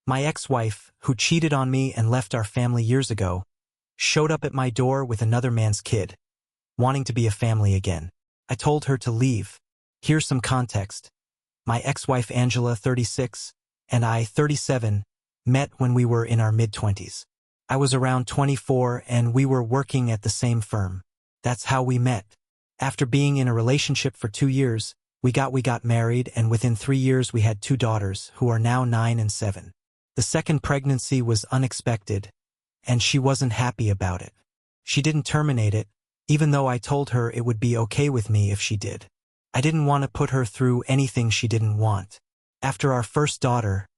My ex-wife, who cheated on me and left our family years ago, showed up at my door with another man's kid, wanting to be a family again. I told her to leave. Here's some context. My ex-wife Angela, 36, and I, 37, met when we were in our mid-20s. I was around 24 and we were working at the same firm. That's how we met. After being in a relationship for 2 years, we got married, and within 3 years we had 2 daughters, who are now 9 and 7. The second pregnancy was unexpected, and she wasn't happy about it. She didn't terminate it, even though I told her it would be okay with me if she did. I didn't want to put her through anything she didn't want. After our first daughter,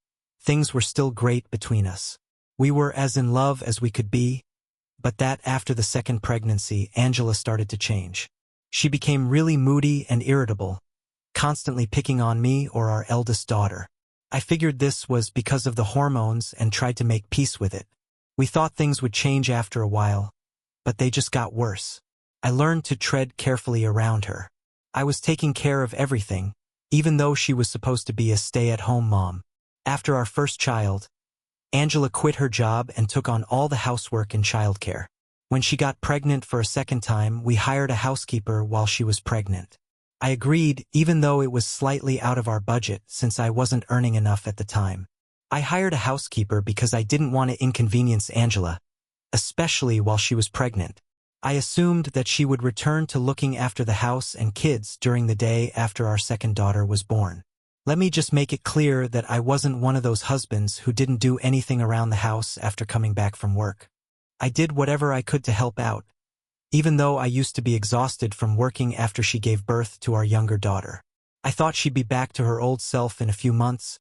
things were still great between us. We were as in love as we could be, but that after the second pregnancy, Angela started to change. She became really moody and irritable, constantly picking on me or our eldest daughter. I figured this was because of the hormones and tried to make peace with it. We thought things would change after a while, but they just got worse. I learned to tread carefully around her. I was taking care of everything, even though she was supposed to be a stay-at-home mom. After our first child, Angela quit her job and took on all the housework and childcare. When she got pregnant for a second time, we hired a housekeeper while she was pregnant. I agreed, even though it was slightly out of our budget since I wasn't earning enough at the time. I hired a housekeeper because I didn't want to inconvenience Angela, especially while she was pregnant. I assumed that she would return to looking after the house and kids during the day after our second daughter was born. Let me just make it clear that I wasn't one of those husbands who didn't do anything around the house after coming back from work. I did whatever I could to help out, even though I used to be exhausted from working after she gave birth to our younger daughter. I thought she'd be back to her old self in a few months,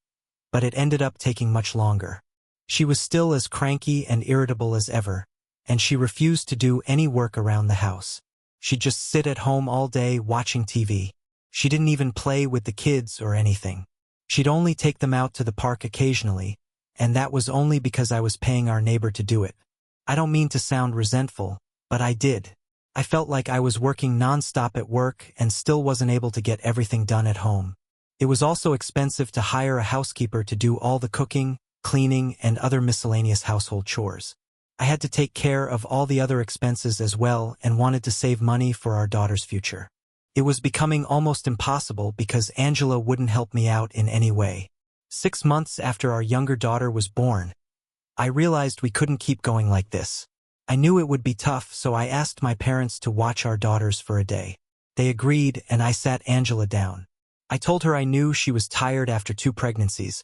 but it ended up taking much longer. She was still as cranky and irritable as ever, and she refused to do any work around the house. She'd just sit at home all day watching TV. She didn't even play with the kids or anything. She'd only take them out to the park occasionally, and that was only because I was paying our neighbor to do it. I don't mean to sound resentful, but I did. I felt like I was working non-stop at work and still wasn't able to get everything done at home. It was also expensive to hire a housekeeper to do all the cooking, cleaning, and other miscellaneous household chores. I had to take care of all the other expenses as well and wanted to save money for our daughter's future. It was becoming almost impossible because Angela wouldn't help me out in any way. 6 months after our younger daughter was born, I realized we couldn't keep going like this. I knew it would be tough, so I asked my parents to watch our daughters for a day. They agreed, and I sat Angela down. I told her I knew she was tired after 2 pregnancies,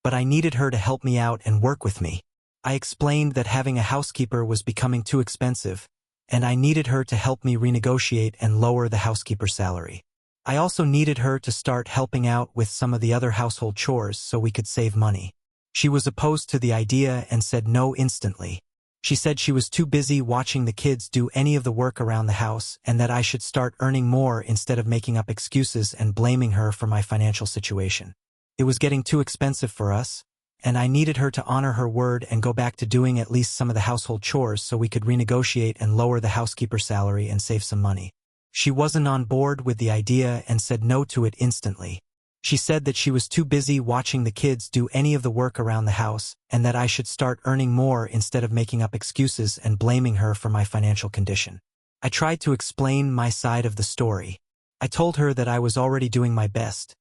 but I needed her to help me out and work with me. I explained that having a housekeeper was becoming too expensive, and I needed her to help me renegotiate and lower the housekeeper's salary. I also needed her to start helping out with some of the other household chores so we could save money. She was opposed to the idea and said no instantly. She said she was too busy watching the kids do any of the work around the house and that I should start earning more instead of making up excuses and blaming her for my financial situation. It was getting too expensive for us, and I needed her to honor her word and go back to doing at least some of the household chores so we could renegotiate and lower the housekeeper's salary and save some money. She wasn't on board with the idea and said no to it instantly. She said that she was too busy watching the kids do any of the work around the house and that I should start earning more instead of making up excuses and blaming her for my financial condition. I tried to explain my side of the story. I told her that I was already doing my best,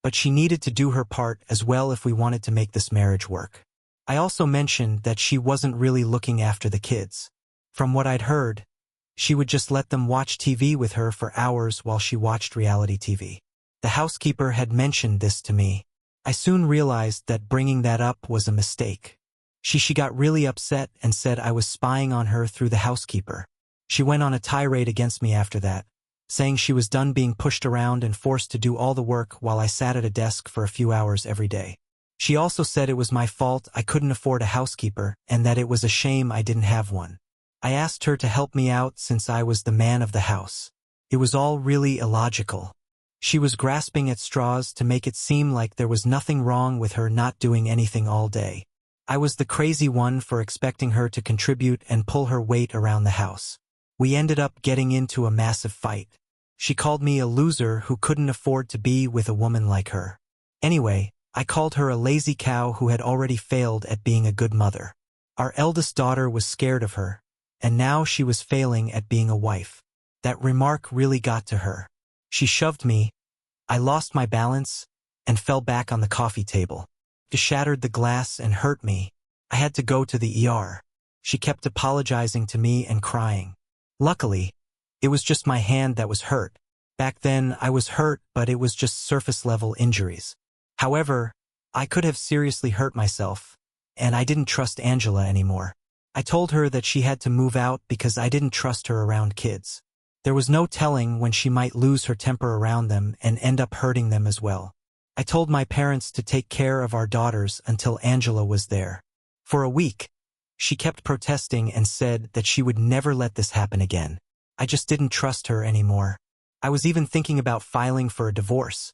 but she needed to do her part as well if we wanted to make this marriage work. I also mentioned that she wasn't really looking after the kids. From what I'd heard, she would just let them watch TV with her for hours while she watched reality TV. The housekeeper had mentioned this to me. I soon realized that bringing that up was a mistake. She got really upset and said I was spying on her through the housekeeper. She went on a tirade against me after that, saying she was done being pushed around and forced to do all the work while I sat at a desk for a few hours every day. She also said it was my fault I couldn't afford a housekeeper and that it was a shame I didn't have one. I asked her to help me out since I was the man of the house. It was all really illogical. She was grasping at straws to make it seem like there was nothing wrong with her not doing anything all day. I was the crazy one for expecting her to contribute and pull her weight around the house. We ended up getting into a massive fight. She called me a loser who couldn't afford to be with a woman like her. Anyway, I called her a lazy cow who had already failed at being a good mother. Our eldest daughter was scared of her, and now she was failing at being a wife. That remark really got to her. She shoved me. I lost my balance and fell back on the coffee table. It shattered the glass and hurt me. I had to go to the ER. She kept apologizing to me and crying. Luckily, it was just my hand that was hurt. Back then, I was hurt, but it was just surface-level injuries. However, I could have seriously hurt myself, and I didn't trust Angela anymore. I told her that she had to move out because I didn't trust her around kids. There was no telling when she might lose her temper around them and end up hurting them as well. I told my parents to take care of our daughters until Angela was there. For a week, she kept protesting and said that she would never let this happen again. I just didn't trust her anymore. I was even thinking about filing for a divorce,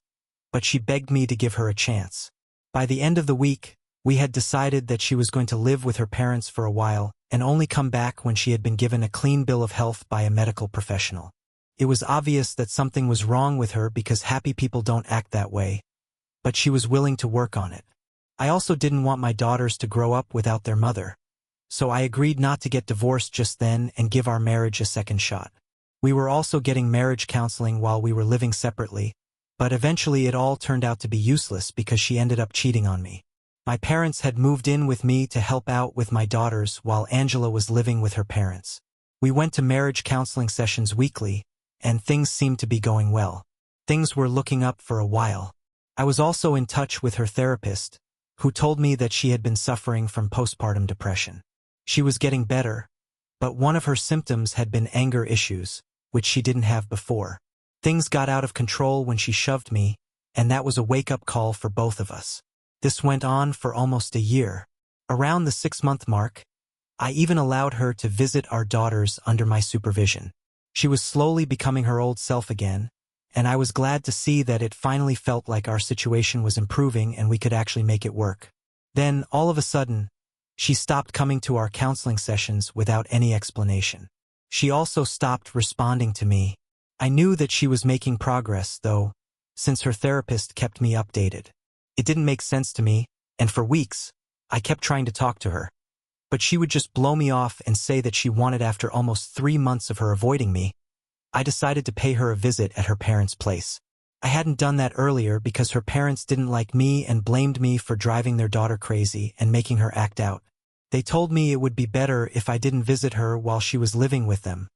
but she begged me to give her a chance. By the end of the week, we had decided that she was going to live with her parents for a while and only come back when she had been given a clean bill of health by a medical professional. It was obvious that something was wrong with her because happy people don't act that way, but she was willing to work on it. I also didn't want my daughters to grow up without their mother, so I agreed not to get divorced just then and give our marriage a second shot. We were also getting marriage counseling while we were living separately, but eventually it all turned out to be useless because she ended up cheating on me. My parents had moved in with me to help out with my daughters while Angela was living with her parents. We went to marriage counseling sessions weekly, and things seemed to be going well. Things were looking up for a while. I was also in touch with her therapist, who told me that she had been suffering from postpartum depression. She was getting better, but one of her symptoms had been anger issues, which she didn't have before. Things got out of control when she shoved me, and that was a wake-up call for both of us. This went on for almost a year. Around the 6-month mark, I even allowed her to visit our daughters under my supervision. She was slowly becoming her old self again, and I was glad to see that it finally felt like our situation was improving and we could actually make it work. Then, all of a sudden, she stopped coming to our counseling sessions without any explanation. She also stopped responding to me. I knew that she was making progress, though, since her therapist kept me updated. It didn't make sense to me, and for weeks, I kept trying to talk to her. But she would just blow me off and say that she wanted after almost 3 months of her avoiding me. I decided to pay her a visit at her parents' place. I hadn't done that earlier because her parents didn't like me and blamed me for driving their daughter crazy and making her act out. They told me it would be better if I didn't visit her while she was living with them,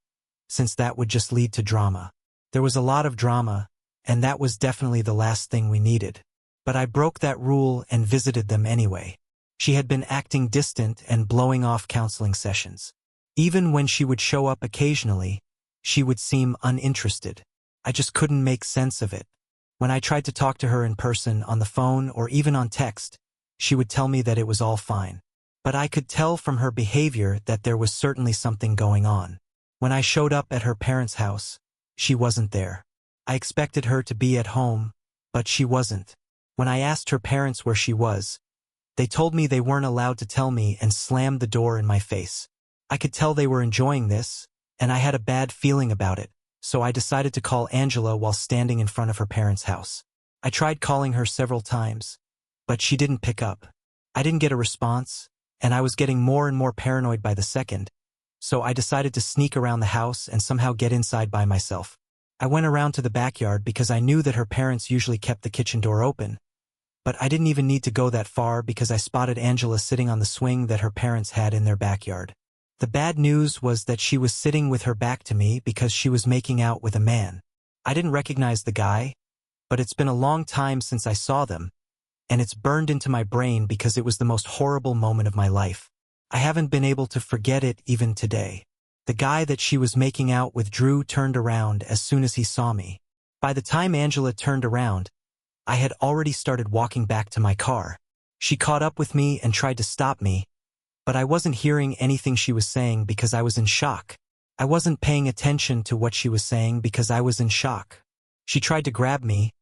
since that would just lead to drama. There was a lot of drama, and that was definitely the last thing we needed. But I broke that rule and visited them anyway. She had been acting distant and blowing off counseling sessions. Even when she would show up occasionally, she would seem uninterested. I just couldn't make sense of it. When I tried to talk to her in person, on the phone, or even on text, she would tell me that it was all fine. But I could tell from her behavior that there was certainly something going on. When I showed up at her parents' house, she wasn't there. I expected her to be at home, but she wasn't. When I asked her parents where she was, they told me they weren't allowed to tell me and slammed the door in my face. I could tell they were enjoying this, and I had a bad feeling about it, so I decided to call Angela while standing in front of her parents' house. I tried calling her several times, but she didn't pick up. I didn't get a response, and I was getting more and more paranoid by the second, so I decided to sneak around the house and somehow get inside by myself. I went around to the backyard because I knew that her parents usually kept the kitchen door open, but I didn't even need to go that far because I spotted Angela sitting on the swing that her parents had in their backyard. The bad news was that she was sitting with her back to me because she was making out with a man. I didn't recognize the guy, but it's been a long time since I saw them, and it's burned into my brain because it was the most horrible moment of my life. I haven't been able to forget it even today. The guy that she was making out with Drew turned around as soon as he saw me. By the time Angela turned around, I had already started walking back to my car. She caught up with me and tried to stop me, but I wasn't hearing anything she was saying because I was in shock. I wasn't paying attention to what she was saying because I was in shock. She tried to grab me,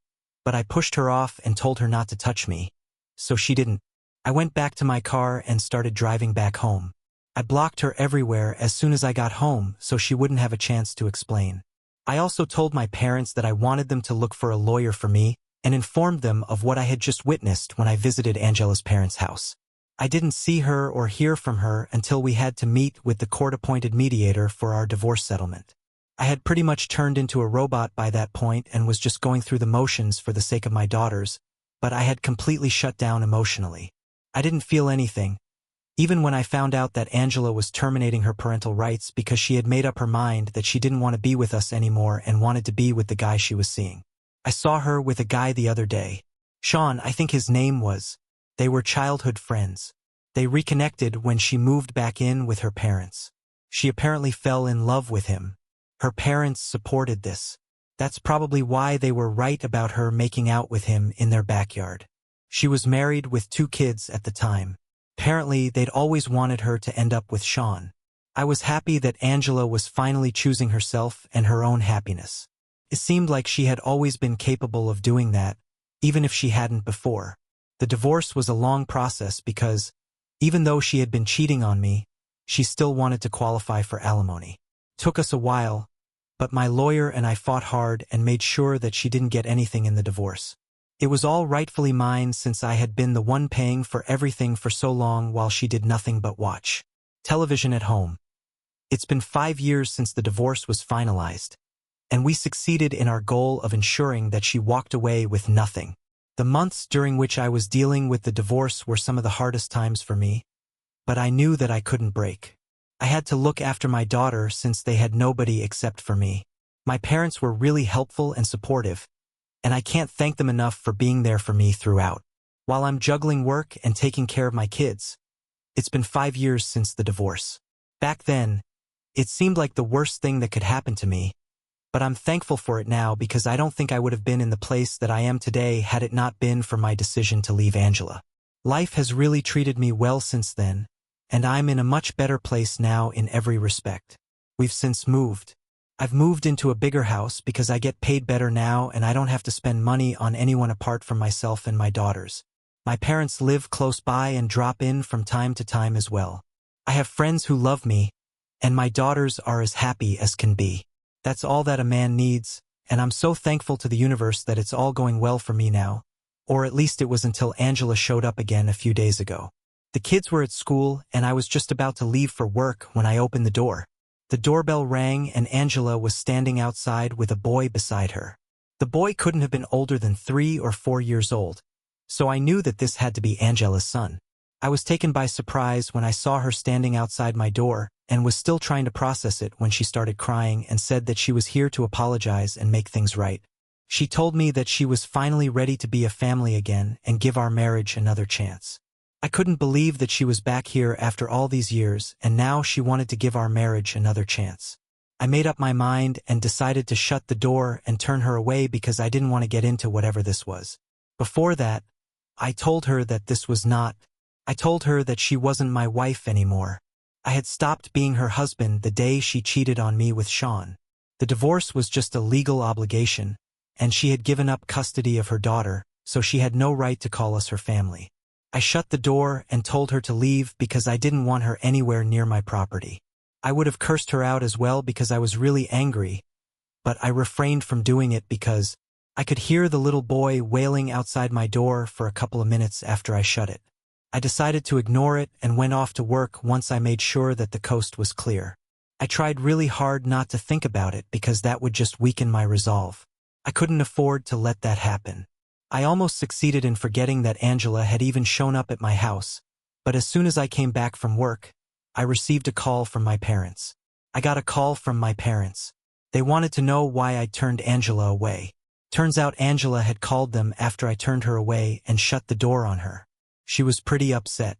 but I pushed her off and told her not to touch me, so she didn't. I went back to my car and started driving back home. I blocked her everywhere as soon as I got home so she wouldn't have a chance to explain. I also told my parents that I wanted them to look for a lawyer for me and informed them of what I had just witnessed when I visited Angela's parents' house. I didn't see her or hear from her until we had to meet with the court-appointed mediator for our divorce settlement. I had pretty much turned into a robot by that point and was just going through the motions for the sake of my daughters, but I had completely shut down emotionally. I didn't feel anything, even when I found out that Angela was terminating her parental rights because she had made up her mind that she didn't want to be with us anymore and wanted to be with the guy she was seeing. I saw her with a guy the other day. Sean, I think his name was. They were childhood friends. They reconnected when she moved back in with her parents. She apparently fell in love with him. Her parents supported this. That's probably why they were right about her making out with him in their backyard. She was married with 2 kids at the time. Apparently, they'd always wanted her to end up with Sean. I was happy that Angela was finally choosing herself and her own happiness. It seemed like she had always been capable of doing that, even if she hadn't before. The divorce was a long process because, even though she had been cheating on me, she still wanted to qualify for alimony. Took us a while, but my lawyer and I fought hard and made sure that she didn't get anything in the divorce. It was all rightfully mine since I had been the one paying for everything for so long while she did nothing but watch television at home. It's been 5 years since the divorce was finalized, and we succeeded in our goal of ensuring that she walked away with nothing. The months during which I was dealing with the divorce were some of the hardest times for me, but I knew that I couldn't break. I had to look after my daughter since they had nobody except for me. My parents were really helpful and supportive, and I can't thank them enough for being there for me throughout. While I'm juggling work and taking care of my kids, it's been 5 years since the divorce. Back then, it seemed like the worst thing that could happen to me, but I'm thankful for it now because I don't think I would have been in the place that I am today had it not been for my decision to leave Angela. Life has really treated me well since then, and I'm in a much better place now in every respect. We've since moved. I've moved into a bigger house because I get paid better now and I don't have to spend money on anyone apart from myself and my daughters. My parents live close by and drop in from time to time as well. I have friends who love me, and my daughters are as happy as can be. That's all that a man needs, and I'm so thankful to the universe that it's all going well for me now, or at least it was until Angela showed up again a few days ago. The kids were at school, and I was just about to leave for work when I opened the door. The doorbell rang, and Angela was standing outside with a boy beside her. The boy couldn't have been older than 3 or 4 years old, so I knew that this had to be Angela's son. I was taken by surprise when I saw her standing outside my door, and was still trying to process it when she started crying and said that she was here to apologize and make things right. She told me that she was finally ready to be a family again and give our marriage another chance. I couldn't believe that she was back here after all these years, and now she wanted to give our marriage another chance. I made up my mind and decided to shut the door and turn her away because I didn't want to get into whatever this was. Before that, I told her that I told her that she wasn't my wife anymore. I had stopped being her husband the day she cheated on me with Sean. The divorce was just a legal obligation, and she had given up custody of her daughter, so she had no right to call us her family. I shut the door and told her to leave because I didn't want her anywhere near my property. I would have cursed her out as well because I was really angry, but I refrained from doing it because I could hear the little boy wailing outside my door for a couple of minutes after I shut it. I decided to ignore it and went off to work once I made sure that the coast was clear. I tried really hard not to think about it because that would just weaken my resolve. I couldn't afford to let that happen. I almost succeeded in forgetting that Angela had even shown up at my house, but as soon as I came back from work, I received a call from my parents. I got a call from my parents. They wanted to know why I turned Angela away. Turns out Angela had called them after I turned her away and shut the door on her. She was pretty upset.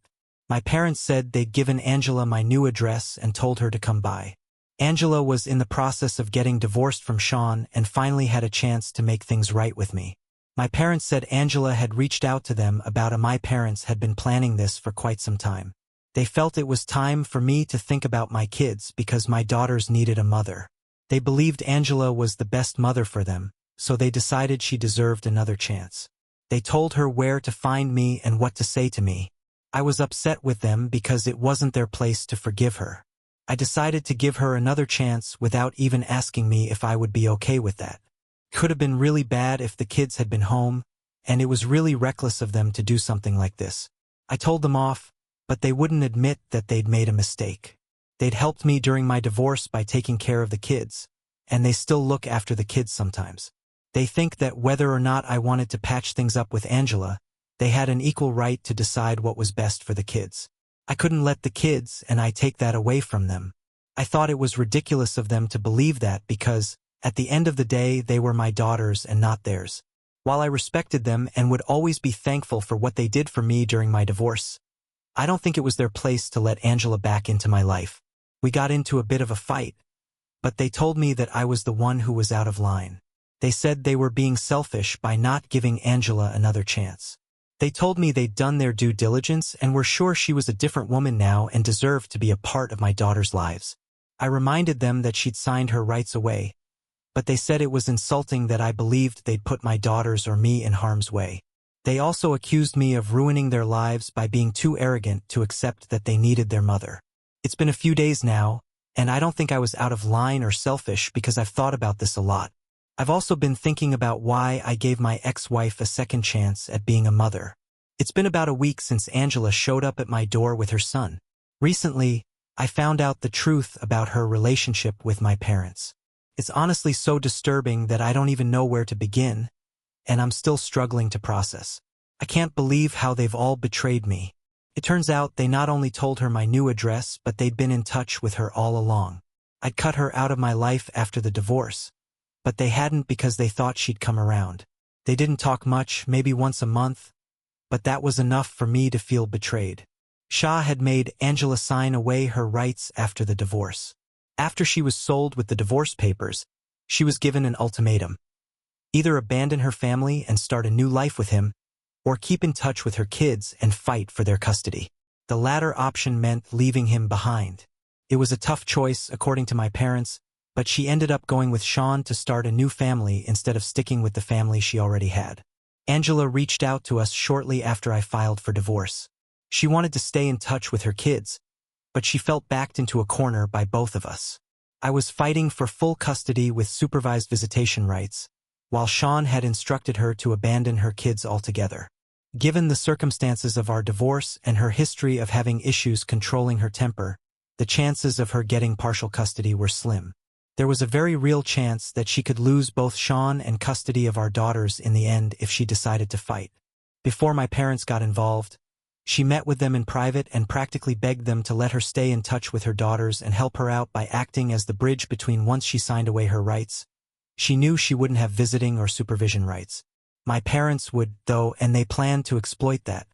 My parents said they'd given Angela my new address and told her to come by. Angela was in the process of getting divorced from Sean and finally had a chance to make things right with me. My parents said Angela had reached out to them about my parents had been planning this for quite some time. They felt it was time for me to think about my kids because my daughters needed a mother. They believed Angela was the best mother for them, so they decided she deserved another chance. They told her where to find me and what to say to me. I was upset with them because it wasn't their place to forgive her. I decided to give her another chance without even asking me if I would be okay with that. Could have been really bad if the kids had been home, and it was really reckless of them to do something like this. I told them off, but they wouldn't admit that they'd made a mistake. They'd helped me during my divorce by taking care of the kids, and they still look after the kids sometimes. They think that whether or not I wanted to patch things up with Angela, they had an equal right to decide what was best for the kids. I couldn't let the kids and I take that away from them. I thought it was ridiculous of them to believe that because, at the end of the day, they were my daughters and not theirs. While I respected them and would always be thankful for what they did for me during my divorce, I don't think it was their place to let Angela back into my life. We got into a bit of a fight, but they told me that I was the one who was out of line. They said they were being selfish by not giving Angela another chance. They told me they'd done their due diligence and were sure she was a different woman now and deserved to be a part of my daughters' lives. I reminded them that she'd signed her rights away, but they said it was insulting that I believed they'd put my daughters or me in harm's way. They also accused me of ruining their lives by being too arrogant to accept that they needed their mother. It's been a few days now, and I don't think I was out of line or selfish because I've thought about this a lot. I've also been thinking about why I gave my ex-wife a second chance at being a mother. It's been about a week since Angela showed up at my door with her son. Recently, I found out the truth about her relationship with my parents. It's honestly so disturbing that I don't even know where to begin, and I'm still struggling to process. I can't believe how they've all betrayed me. It turns out they not only told her my new address, but they'd been in touch with her all along. I'd cut her out of my life after the divorce, but they hadn't because they thought she'd come around. They didn't talk much, maybe once a month, but that was enough for me to feel betrayed. Shah had made Angela sign away her rights after the divorce. After she was sold with the divorce papers, she was given an ultimatum. Either abandon her family and start a new life with him, or keep in touch with her kids and fight for their custody. The latter option meant leaving him behind. It was a tough choice, according to my parents, but she ended up going with Sean to start a new family instead of sticking with the family she already had. Angela reached out to us shortly after I filed for divorce. She wanted to stay in touch with her kids, but she felt backed into a corner by both of us. I was fighting for full custody with supervised visitation rights, while Sean had instructed her to abandon her kids altogether. Given the circumstances of our divorce and her history of having issues controlling her temper, the chances of her getting partial custody were slim. There was a very real chance that she could lose both Sean and custody of our daughters in the end if she decided to fight. Before my parents got involved, she met with them in private and practically begged them to let her stay in touch with her daughters and help her out by acting as the bridge between once she signed away her rights. She knew she wouldn't have visiting or supervision rights. My parents would, though, and they planned to exploit that.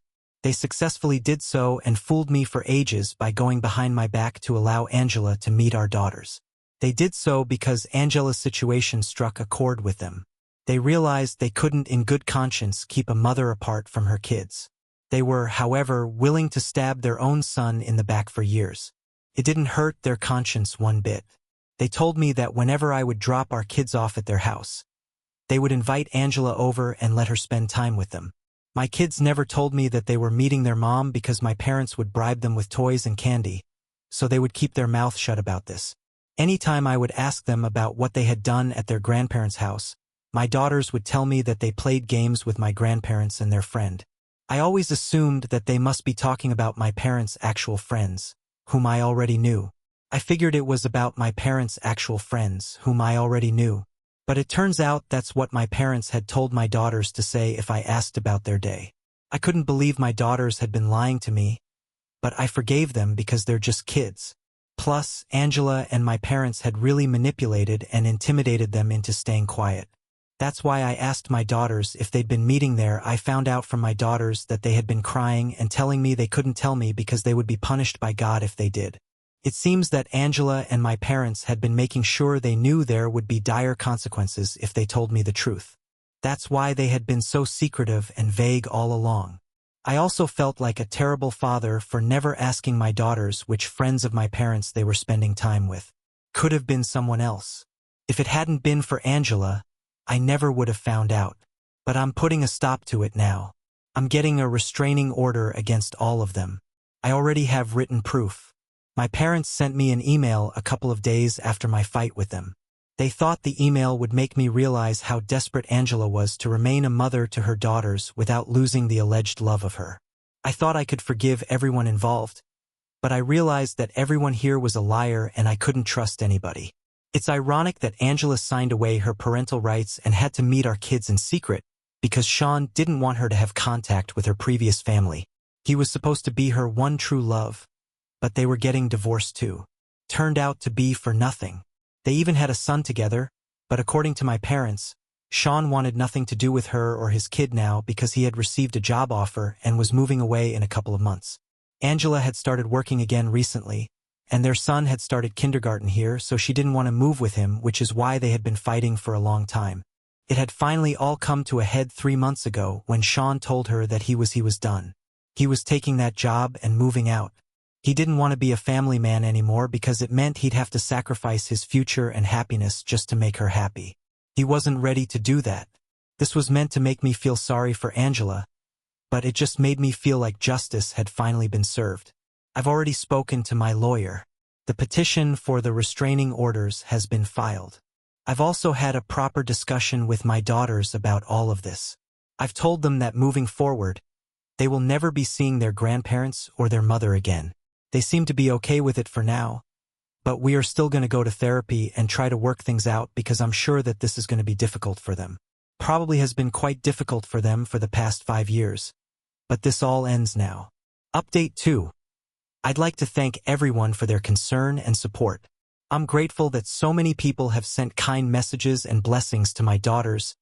They successfully did so and fooled me for ages by going behind my back to allow Angela to meet our daughters. They did so because Angela's situation struck a chord with them. They realized they couldn't in good conscience keep a mother apart from her kids. They were, however, willing to stab their own son in the back for years. It didn't hurt their conscience one bit. They told me that whenever I would drop our kids off at their house, they would invite Angela over and let her spend time with them. My kids never told me that they were meeting their mom because my parents would bribe them with toys and candy, so they would keep their mouth shut about this. Anytime I would ask them about what they had done at their grandparents' house, my daughters would tell me that they played games with my grandparents and their friend. I always assumed that they must be talking about my parents' actual friends, whom I already knew. I figured it was about my parents' actual friends, whom I already knew. But it turns out that's what my parents had told my daughters to say if I asked about their day. I couldn't believe my daughters had been lying to me, but I forgave them because they're just kids. Plus, Angela and my parents had really manipulated and intimidated them into staying quiet. That's why I asked my daughters if they'd been meeting there. I found out from my daughters that they had been crying and telling me they couldn't tell me because they would be punished by God if they did. It seems that Angela and my parents had been making sure they knew there would be dire consequences if they told me the truth. That's why they had been so secretive and vague all along. I also felt like a terrible father for never asking my daughters which friends of my parents they were spending time with. Could have been someone else. If it hadn't been for Angela, I never would have found out. But I'm putting a stop to it now. I'm getting a restraining order against all of them. I already have written proof. My parents sent me an email a couple of days after my fight with them. They thought the email would make me realize how desperate Angela was to remain a mother to her daughters without losing the alleged love of her. I thought I could forgive everyone involved, but I realized that everyone here was a liar and I couldn't trust anybody. It's ironic that Angela signed away her parental rights and had to meet our kids in secret because Sean didn't want her to have contact with her previous family. He was supposed to be her one true love, but they were getting divorced too. Turned out to be for nothing. They even had a son together, but according to my parents, Sean wanted nothing to do with her or his kid now because he had received a job offer and was moving away in a couple of months. Angela had started working again recently, and their son had started kindergarten here, so she didn't want to move with him, which is why they had been fighting for a long time. It had finally all come to a head 3 months ago when Sean told her that he was done. He was taking that job and moving out. He didn't want to be a family man anymore because it meant he'd have to sacrifice his future and happiness just to make her happy. He wasn't ready to do that. This was meant to make me feel sorry for Angela, but it just made me feel like justice had finally been served. I've already spoken to my lawyer. The petition for the restraining orders has been filed. I've also had a proper discussion with my daughters about all of this. I've told them that moving forward, they will never be seeing their grandparents or their mother again. They seem to be okay with it for now, but we are still going to go to therapy and try to work things out because I'm sure that this is going to be difficult for them. Probably has been quite difficult for them for the past 5 years. But this all ends now. Update 2. I'd like to thank everyone for their concern and support. I'm grateful that so many people have sent kind messages and blessings to my daughters,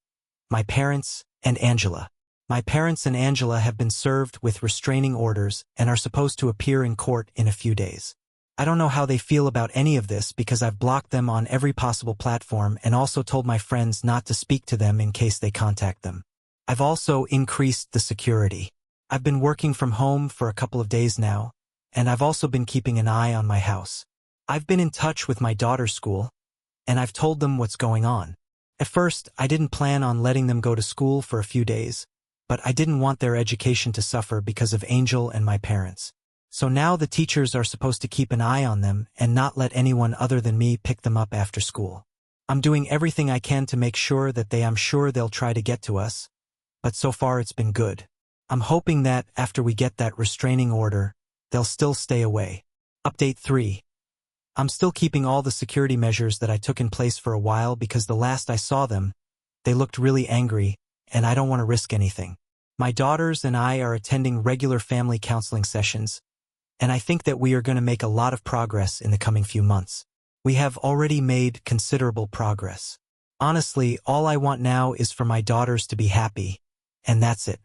my parents, and Angela. My parents and Angela have been served with restraining orders and are supposed to appear in court in a few days. I don't know how they feel about any of this because I've blocked them on every possible platform and also told my friends not to speak to them in case they contact them. I've also increased the security. I've been working from home for a couple of days now, and I've also been keeping an eye on my house. I've been in touch with my daughter's school, and I've told them what's going on. At first, I didn't plan on letting them go to school for a few days, but I didn't want their education to suffer because of Angel and my parents. So now the teachers are supposed to keep an eye on them and not let anyone other than me pick them up after school. I'm doing everything I can to make sure that I'm sure they'll try to get to us, but so far it's been good. I'm hoping that after we get that restraining order, they'll still stay away. Update 3. I'm still keeping all the security measures that I took in place for a while because the last I saw them, they looked really angry, and I don't want to risk anything. My daughters and I are attending regular family counseling sessions, and I think that we are going to make a lot of progress in the coming few months. We have already made considerable progress. Honestly, all I want now is for my daughters to be happy, and that's it.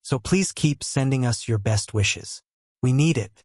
So please keep sending us your best wishes. We need it.